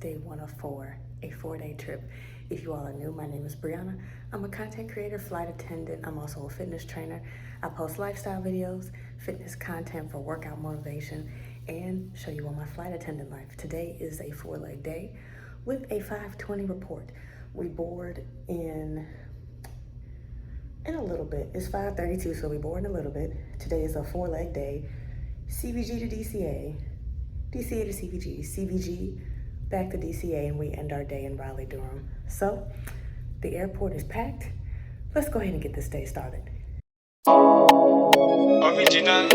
day 104, a 4-day trip. If you all are new, my name is Brianna. I'm a content creator, flight attendant. I'm also a fitness trainer. I post lifestyle videos, fitness content for workout motivation, and show you all my flight attendant life. Today is a 4-leg day with a 5:20 report. We board in a little bit. It's 5:32, so we board in a little bit. Today is a 4-leg day. CVG to DCA, DCA to CVG, CVG back to DCA, and we end our day in Raleigh, Durham. So the airport is packed. Let's go ahead and get this day started. Original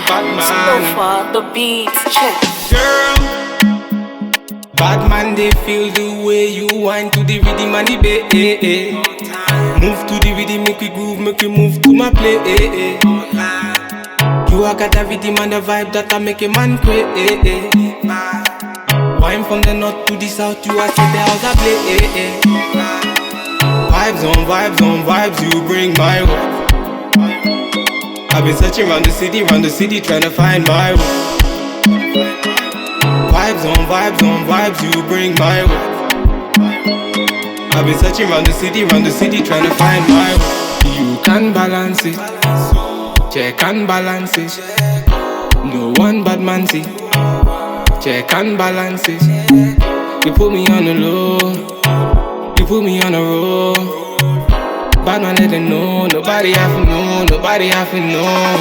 Batman. So far the beats check. Girl, Batman, they feel the way you whine to the rhythm and the bass. Move to the rhythm, make we groove, make we move to my play. You are got a rhythm and the vibe that I make a man crazy. Wine from the north to the south, you are set the house I play. Vibes on vibes on vibes, you bring my way. I've been searching round the city, trying to find my way. Vibes on vibes, you bring my way. I've been searching round the city, trying to find my way. You can balance it, check and balance it. No one bad man see, check and balance it. You put me on the low, you put me on the road. Bad man let them know, nobody have to know, nobody have to know.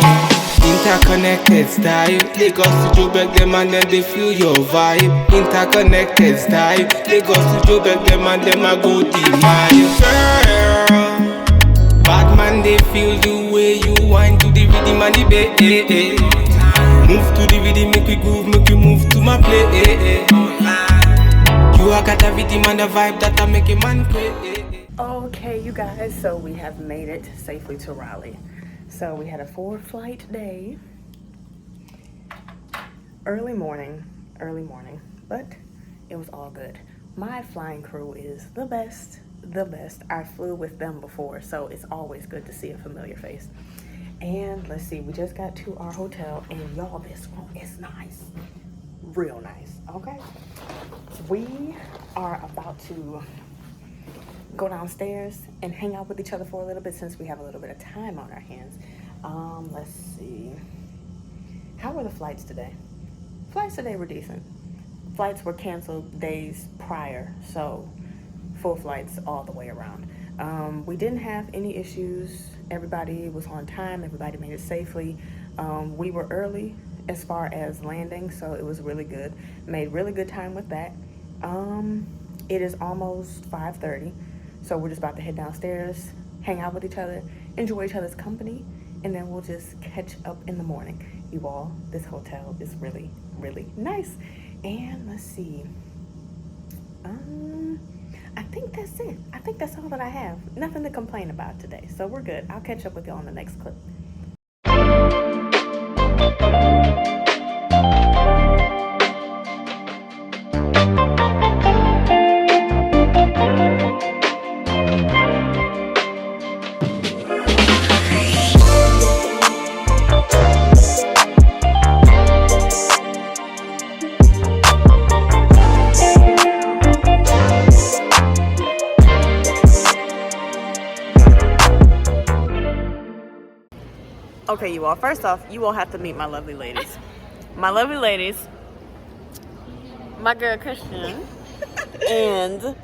Interconnected style, Lagos to Joburg, them and them they feel your vibe. Interconnected style, Lagos to Joburg, them and them I go the mile. Girl, bad man they feel the way you whine to the rhythm and the bass. Move to the rhythm, make we groove, make we move to my play. You are got a rhythm and a vibe that I make a man crazy. Okay, you guys, so we have made it safely to Raleigh. So we had a 4-flight day. Early morning, but it was all good. My flying crew is the best. I flew with them before, so it's always good to see a familiar face. And let's see, we just got to our hotel, and y'all, this room is nice. Real nice, okay? We are about to go downstairs and hang out with each other for a little bit since we have a little bit of time on our hands. Let's see. How were the flights today? Flights today were decent. Flights were canceled days prior, so full flights all the way around. We didn't have any issues. Everybody was on time. Everybody made it safely. We were early as far as landing, so it was really good. Made really good time with that. It is almost 5:30. So we're just about to head downstairs, hang out with each other, enjoy each other's company, and then we'll just catch up in the morning. You all, this hotel is really, really nice. And let's see. I think that's it. I think that's all that I have. Nothing to complain about today. So we're good. I'll catch up with you on the next clip. Okay, you all. First off, you all have to meet my lovely ladies. My lovely ladies, my girl Christian, and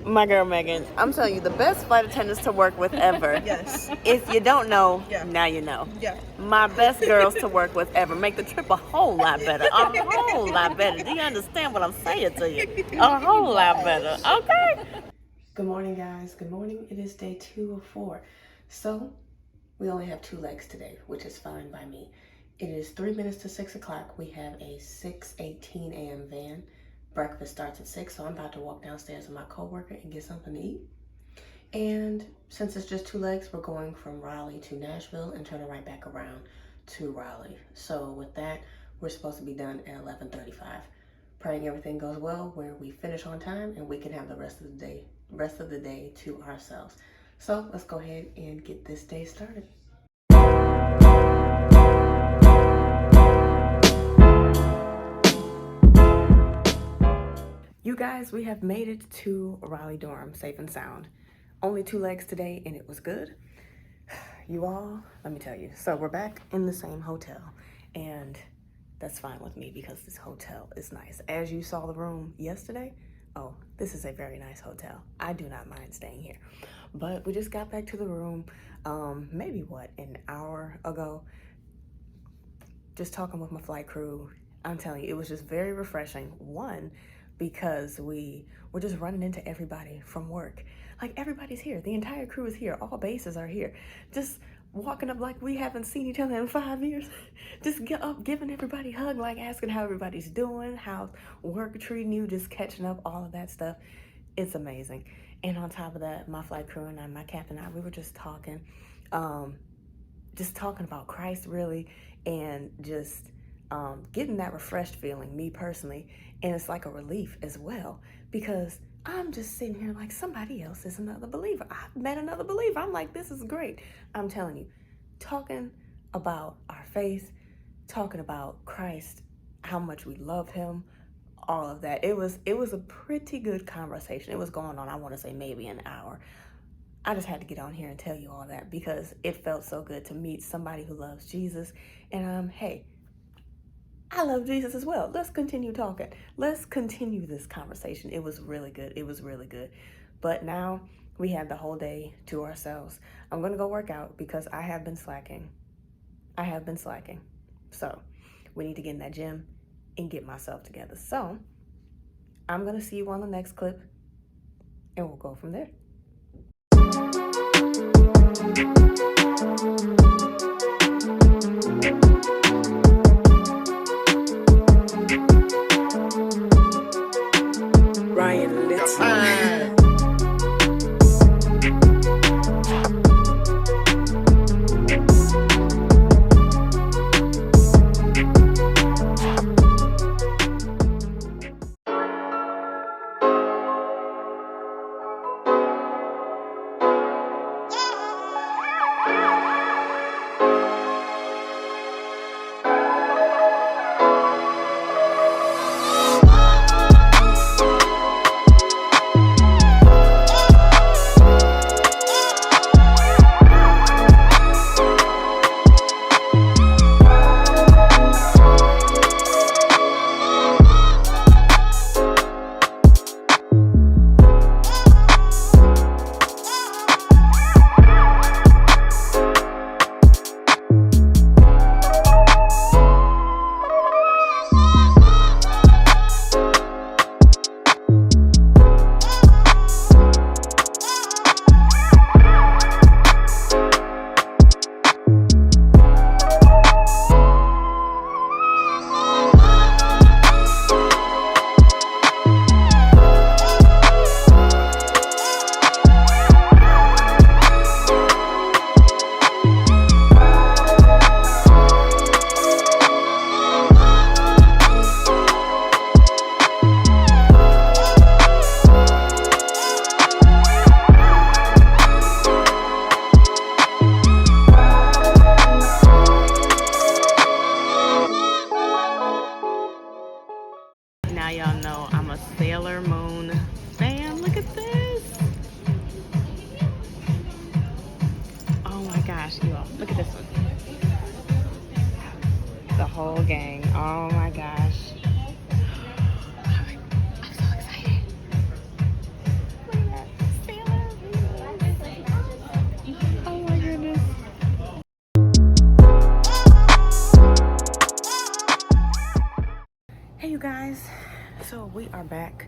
my girl Megan. I'm telling you, the best flight attendants to work with ever. Yes. If you don't know, Yeah. now you know. Yeah. My best girls to work with ever. Make the trip a whole lot better. A whole lot better. Do you understand what I'm saying to you? A whole lot better. Okay? Good morning, guys. Good morning. It is day 2 of 4. So, we only have 2 legs today, which is fine by me. It is 3 minutes to 6 o'clock. We have a 6:18 a.m. van. Breakfast starts at 6, so I'm about to walk downstairs with my coworker and get something to eat. And since it's just 2 legs, we're going from Raleigh to Nashville and turning right back around to Raleigh. So with that, we're supposed to be done at 11:35. Praying everything goes well, where we finish on time and we can have the rest of the day to ourselves. So let's go ahead and get this day started. guys, we have made it to Raleigh dorm safe and sound. Only 2 legs today and it was good. You all, let me tell you. So we're back in the same hotel and that's fine with me because this hotel is nice. As you saw the room yesterday, oh, this is a very nice hotel. I do not mind staying here. But we just got back to the room, maybe what, an hour ago. Just talking with my flight crew. I'm telling you, it was just very refreshing. One, because we were just running into everybody from work. Like, everybody's here. The entire crew is here. All bases are here. Just walking up like we haven't seen each other in 5 years. Just get up, giving everybody a hug, like asking how everybody's doing, how work treating you, just catching up, all of that stuff. It's amazing. And on top of that, my flight crew and I, my captain and I, we were just talking about Christ, really, and just getting that refreshed feeling, me personally. And it's like a relief as well, because I'm just sitting here like somebody else is another believer. I've met another believer. I'm like, this is great. I'm telling you, talking about our faith, talking about Christ, how much we love him, all of that. It was a pretty good conversation. It was going on, I want to say maybe an hour. I just had to get on here and tell you all that because it felt so good to meet somebody who loves Jesus. And hey, I love Jesus as well. Let's continue talking. Let's continue this conversation. It was really good. It was really good. But now we have the whole day to ourselves. I'm going to go work out because I have been slacking. So we need to get in that gym and get myself together. So I'm going to see you on the next clip and we'll go from there. Now y'all know I'm a Sailor Moon fan. Look at this. Oh my gosh, you all. Look at this one. The whole gang. Oh my gosh. I'm so excited. Look at that. Sailor Moon. Oh my goodness. Hey you guys. So we are back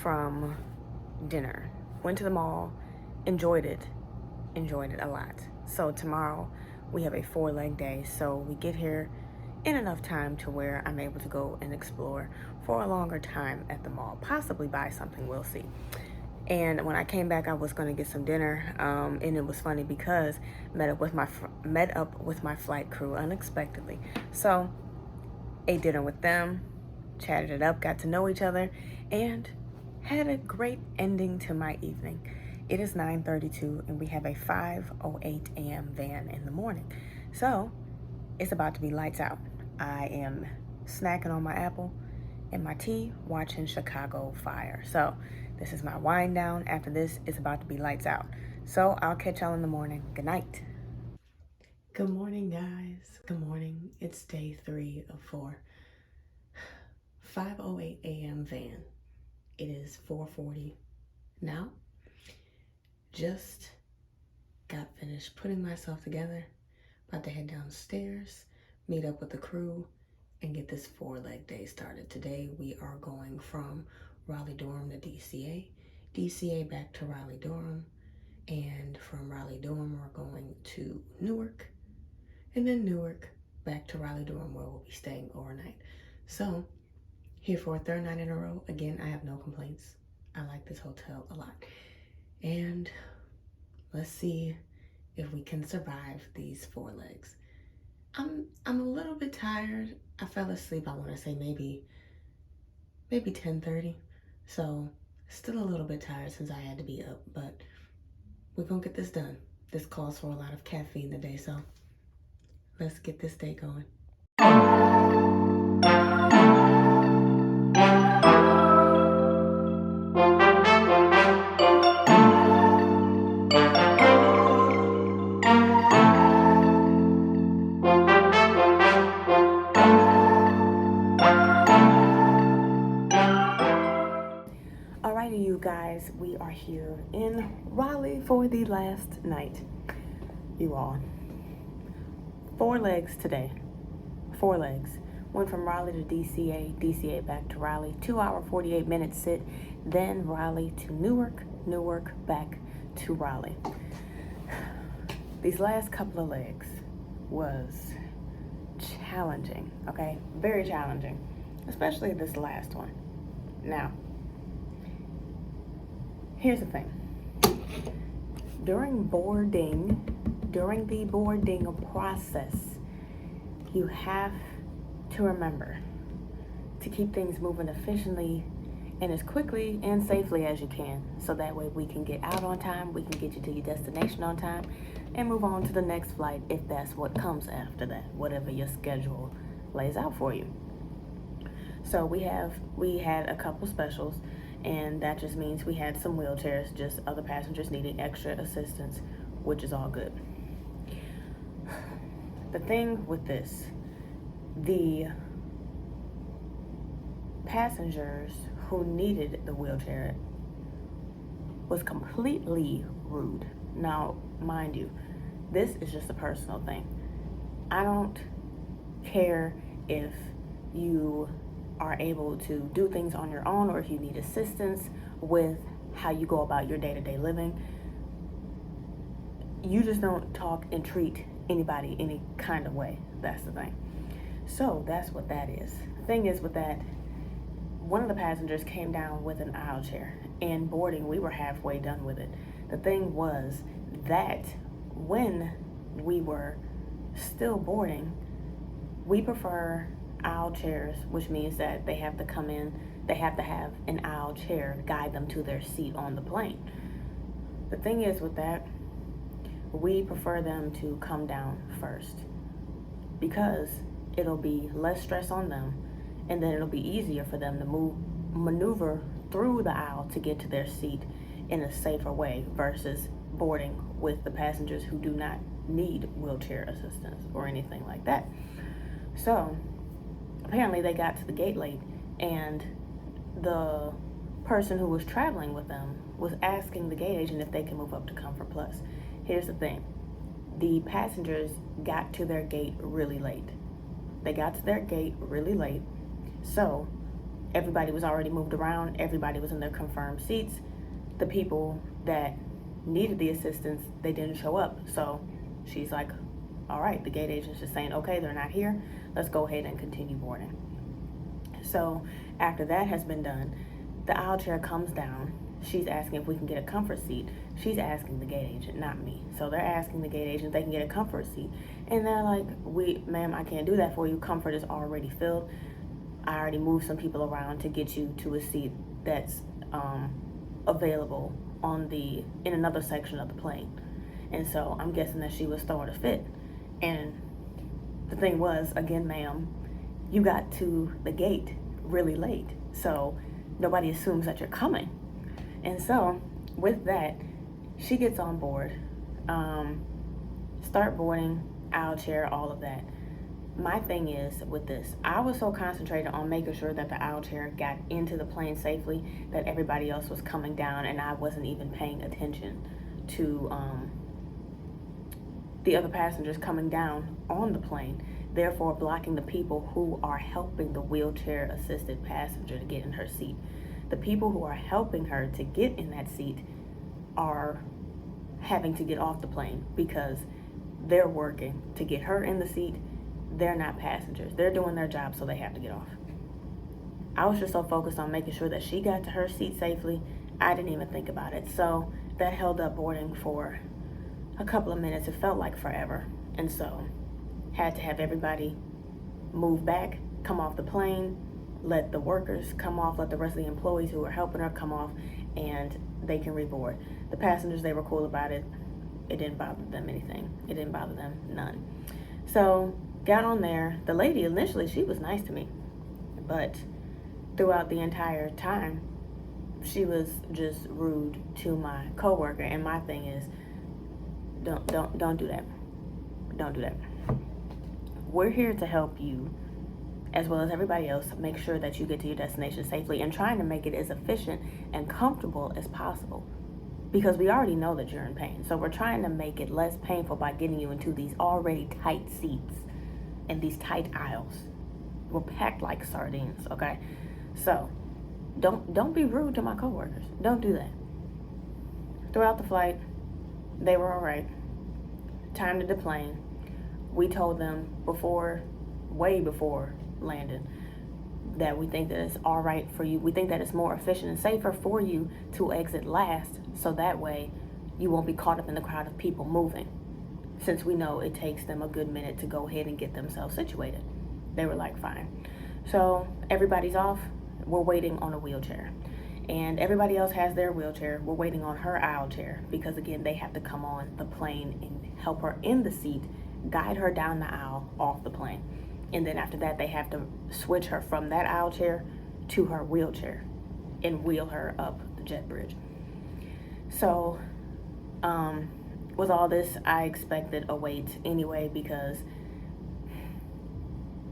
from dinner. Went to the mall, enjoyed it a lot. So tomorrow we have a 4-leg day, so we get here in enough time to where I'm able to go and explore for a longer time at the mall, possibly buy something, we'll see. And when I came back, I was going to get some dinner, and it was funny because met up with my flight crew unexpectedly. So ate dinner with them, chatted it up, got to know each other, and had a great ending to my evening. It is 9:32 and we have a 5:08 a.m. van in the morning. So it's about to be lights out. I am snacking on my apple and my tea watching Chicago Fire. So this is my wind down. After this, it's about to be lights out. So I'll catch y'all in the morning. Good night. Good morning, guys. Good morning. It's day 3 of 4. 5:08 a.m. van. It is 4:40 now. Just got finished putting myself together. About to head downstairs, meet up with the crew, and get this 4-leg day started. Today we are going from Raleigh Durham to DCA, DCA back to Raleigh Durham, and from Raleigh Durham we're going to Newark, and then Newark back to Raleigh Durham where we'll be staying overnight. So here for a 3rd night in a row. Again, I have no complaints. I like this hotel a lot. And let's see if we can survive these 4 legs. I'm a little bit tired. I fell asleep, I want to say maybe 10:30. So still a little bit tired since I had to be up, but we're gonna get this done. This calls for a lot of caffeine today, so let's get this day going. Alrighty, you guys, we are here in Raleigh for the last night. You all. 4 legs today. 4 legs. Went from Raleigh to DCA, DCA back to Raleigh. 2-hour, 48-minute sit. Then Raleigh to Newark, Newark back to Raleigh. These last couple of legs was challenging, okay? Very challenging. Especially this last one. Now, here's the thing. During the boarding process, you have to remember to keep things moving efficiently and as quickly and safely as you can, so that way we can get out on time, we can get you to your destination on time, and move on to the next flight if that's what comes after that, whatever your schedule lays out for you. So we had a couple specials, and that just means we had some wheelchairs, just other passengers needing extra assistance, which is all good. The thing with this, the passengers who needed the wheelchair was completely rude. Now, mind you, this is just a personal thing. I don't care if you are able to do things on your own or if you need assistance with how you go about your day-to-day living. You just don't talk and treat anybody any kind of way. That's the thing. So that's what that is. The thing is with that, one of the passengers came down with an aisle chair, and boarding, we were halfway done with it. The thing was that when we were still boarding, we prefer aisle chairs, which means that they have to come in, they have to have an aisle chair guide them to their seat on the plane. The thing is with that, we prefer them to come down first because it'll be less stress on them, and then it'll be easier for them to maneuver through the aisle to get to their seat in a safer way versus boarding with the passengers who do not need wheelchair assistance or anything like that. So apparently they got to the gate late, and the person who was traveling with them was asking the gate agent if they can move up to Comfort Plus. Here's the thing. The passengers got to their gate really late. They got to their gate really late. So everybody was already moved around. Everybody was in their confirmed seats. The people that needed the assistance, they didn't show up. So she's like, all right, the gate agent's just saying, okay, they're not here. Let's go ahead and continue boarding. So after that has been done, the aisle chair comes down. She's asking if we can get a comfort seat. She's asking the gate agent, not me. So they're asking the gate agent if they can get a comfort seat. And they're like, ma'am, I can't do that for you. Comfort is already filled. I already moved some people around to get you to a seat that's available in another section of the plane. And so I'm guessing that she was throwing a fit. And the thing was, again, ma'am, you got to the gate really late, so nobody assumes that you're coming. And so with that, she gets on board, start boarding, aisle chair, all of that. My thing is with this, I was so concentrated on making sure that the aisle chair got into the plane safely that everybody else was coming down, and I wasn't even paying attention to the other passengers coming down on the plane, therefore blocking the people who are helping the wheelchair assisted passenger to get in her seat. The people who are helping her to get in that seat are having to get off the plane because they're working to get her in the seat. They're not passengers. They're doing their job, so they have to get off. I was just so focused on making sure that she got to her seat safely, I didn't even think about it. So that held up boarding for a couple of minutes. It felt like forever. And so had to have everybody move back, come off the plane, let the workers come off, let the rest of the employees who are helping her come off, and they can reboard. The passengers, they were cool about it. It didn't bother them anything. It didn't bother them none. So got on there. The lady initially, she was nice to me, but throughout the entire time, she was just rude to my coworker. And my thing is, don't do that. Don't do that. We're here to help you, as well as everybody else, make sure that you get to your destination safely and trying to make it as efficient and comfortable as possible. Because we already know that you're in pain. So we're trying to make it less painful by getting you into these already tight seats and these tight aisles. We're packed like sardines, okay? So don't be rude to my coworkers. Don't do that. Throughout the flight, they were all right. Time to deplane. We told them way before landing, that we think that it's all right for you. We think that it's more efficient and safer for you to exit last, so that way you won't be caught up in the crowd of people moving, since we know it takes them a good minute to go ahead and get themselves situated. They were like, fine. So everybody's off. We're waiting on a wheelchair. And everybody else has their wheelchair. We're waiting on her aisle chair because, again, they have to come on the plane and help her in the seat, guide her down the aisle off the plane. And then after that, they have to switch her from that aisle chair to her wheelchair and wheel her up the jet bridge. So with all this, I expected a wait anyway, because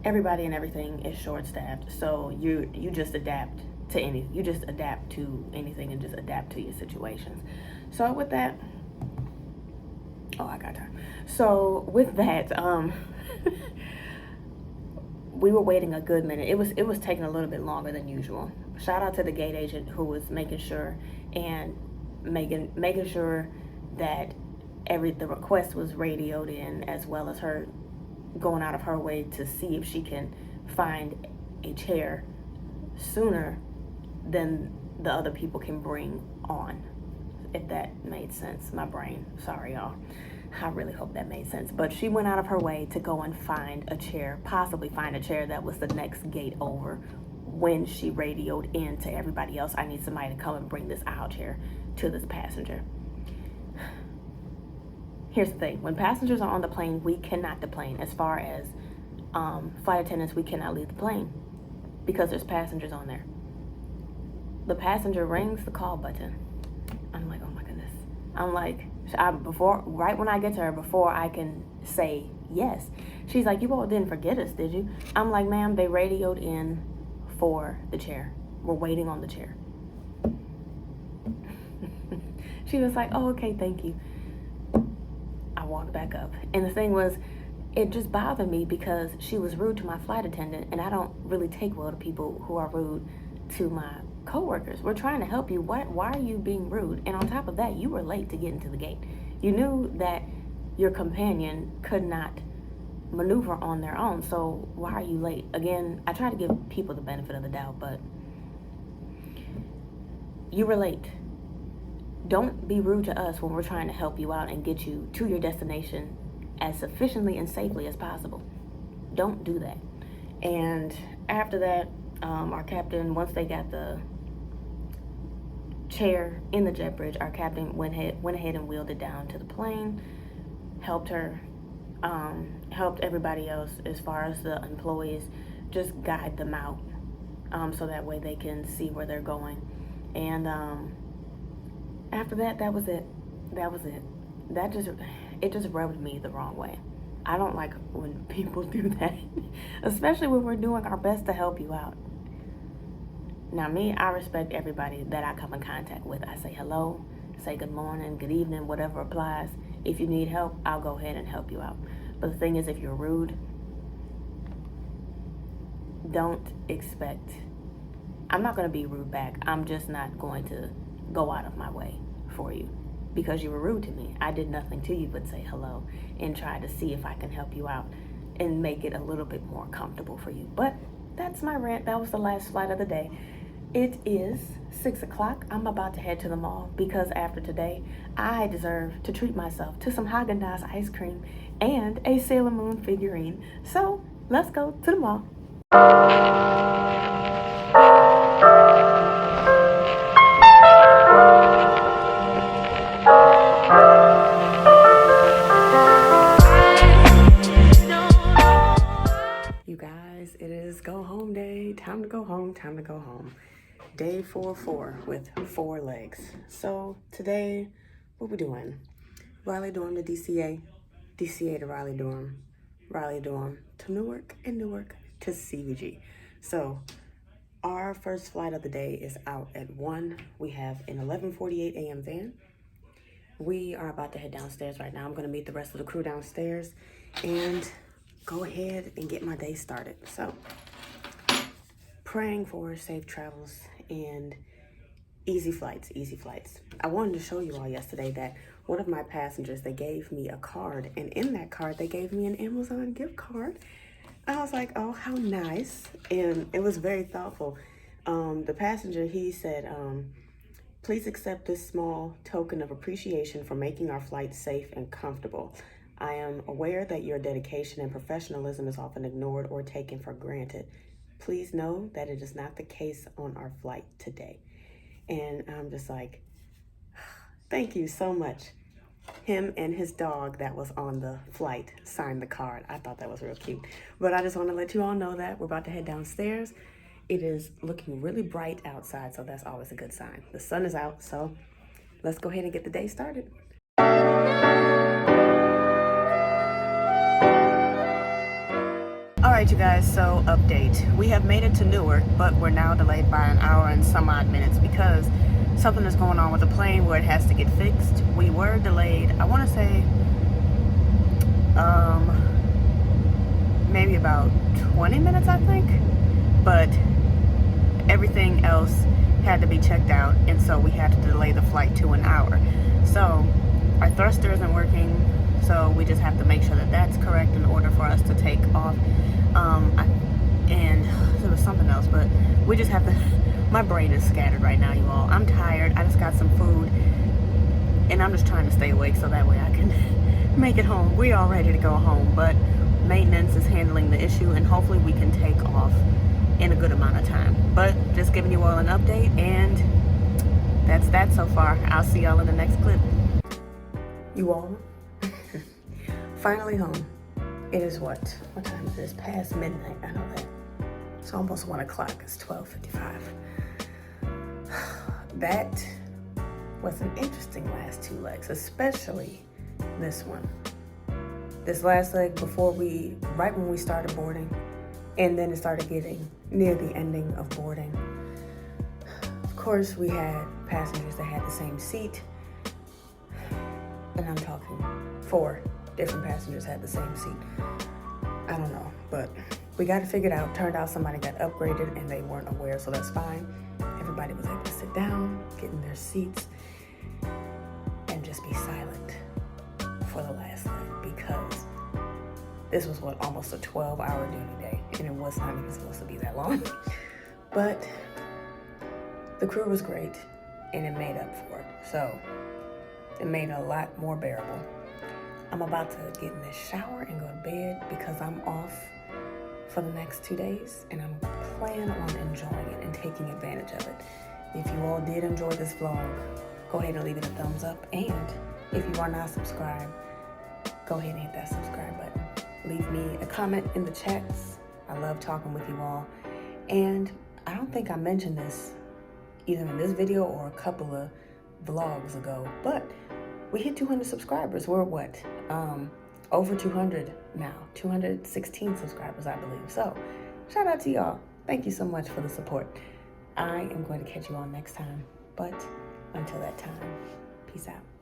everybody and everything is short-staffed. So you just adapt to anything. You just adapt to anything and just adapt to your situations. So with that, I got time. So with that, we were waiting a good minute. It was taking a little bit longer than usual. Shout out to the gate agent who was making sure and making sure that the request was radioed in, as well as her going out of her way to see if she can find a chair sooner than the other people can bring on, if that made sense. My brain, sorry y'all. I really hope that made sense. But she went out of her way to go and find a chair, possibly find a chair that was the next gate over, when she radioed in to everybody else, I need somebody to come and bring this aisle chair to this passenger. Here's the thing. When passengers are on the plane, we cannot deplane. As far as flight attendants, we cannot leave the plane because there's passengers on there. The passenger rings the call button. I'm like, oh my goodness. I'm like, right when I get to her, before I can say yes, she's like, you all didn't forget us, did you? I'm like, ma'am, they radioed in for the chair. We're waiting on the chair. She was like, oh, okay, thank you. I walked back up. And the thing was, it just bothered me because she was rude to my flight attendant, and I don't really take well to people who are rude to my coworkers. We're trying to help you. Why are you being rude? And on top of that, you were late to get into the gate. You knew that your companion could not maneuver on their own, so why are you late? Again, I try to give people the benefit of the doubt, but you were late. Don't be rude to us when we're trying to help you out and get you to your destination as efficiently and safely as possible. Don't do that. And after that, our captain, once they got the chair in the jet bridge, our captain went ahead and wheeled it down to the plane, helped her, helped everybody else as far as the employees, just guide them out so that way they can see where they're going. And after that, that was it. It just rubbed me the wrong way. I don't like when people do that, especially when we're doing our best to help you out. Now me, I respect everybody that I come in contact with. I say hello, say good morning, good evening, whatever applies. If you need help, I'll go ahead and help you out. But the thing is, if you're rude, don't expect, I'm not going to be rude back. I'm just not going to go out of my way for you because you were rude to me. I did nothing to you but say hello and try to see if I can help you out and make it a little bit more comfortable for you. But that's my rant. That was the last flight of the day. It is 6 o'clock. I'm about to head to the mall because after today, I deserve to treat myself to some Haagen-Dazs ice cream and a Sailor Moon figurine. So let's go to the mall. You guys, it is go home day. Time to go home, time to go home. Day 4 with 4 legs. So today, what we doing? Raleigh dorm to DCA, DCA to Raleigh dorm to Newark, and Newark to CVG. So our first flight of the day is out at 1. We have an 11:48 a.m. van. We are about to head downstairs right now. I'm gonna meet the rest of the crew downstairs and go ahead and get my day started. So praying for safe travels and easy flights. I wanted to show you all yesterday that one of my passengers, they gave me a card, and in that card, they gave me an Amazon gift card. I was like, oh, how nice. And it was very thoughtful. The passenger, he said, please accept this small token of appreciation for making our flight safe and comfortable. I am aware that your dedication and professionalism is often ignored or taken for granted. Please know that it is not the case on our flight today. And I'm just like, thank you so much. Him and his dog that was on the flight signed the card. I thought that was real cute. But I just want to let you all know that we're about to head downstairs. It is looking really bright outside, so that's always a good sign. The sun is out, so let's go ahead and get the day started. All right, you guys, so update. We have made it to Newark, but we're now delayed by an hour and some odd minutes because something is going on with the plane where it has to get fixed. We were delayed, I want to say, maybe about 20 minutes, I think. But everything else had to be checked out, and so we had to delay the flight to an hour. So our thruster isn't working, so we just have to make sure that that's correct in order for us to take off. And there was something else, but we just have to, my brain is scattered right now, you all. I'm tired, I just got some food, and I'm just trying to stay awake so that way I can make it home. We're all ready to go home, but maintenance is handling the issue, and hopefully we can take off in a good amount of time. But just giving you all an update, and that's that so far. I'll see y'all in the next clip. You all, finally home. It is what time is this? Past midnight, I know that. It's almost 1 o'clock, it's 12:55. That was an interesting last 2 legs, especially this one. This last leg right when we started boarding, and then it started getting near the ending of boarding. Of course, we had passengers that had the same seat, and I'm talking 4 different passengers had the same seat. I don't know, but we got it figured out. Turned out somebody got upgraded and they weren't aware, so that's fine. Everybody was able to sit down, get in their seats, and just be silent for the last leg, because this was almost a 12-hour duty day, and it was not even supposed to be that long. But the crew was great, and it made up for it. So it made it a lot more bearable. I'm about to get in this shower and go to bed because I'm off for the next 2 days, and I'm planning on enjoying it and taking advantage of it. If you all did enjoy this vlog, go ahead and leave it a thumbs up, and if you are not subscribed, go ahead and hit that subscribe button. Leave me a comment in the chats. I love talking with you all, and I don't think I mentioned this either in this video or a couple of vlogs ago, but we hit 200 subscribers. We're what? Over 200 now. 216 subscribers, I believe. So, shout out to y'all. Thank you so much for the support. I am going to catch you all next time. But until that time, peace out.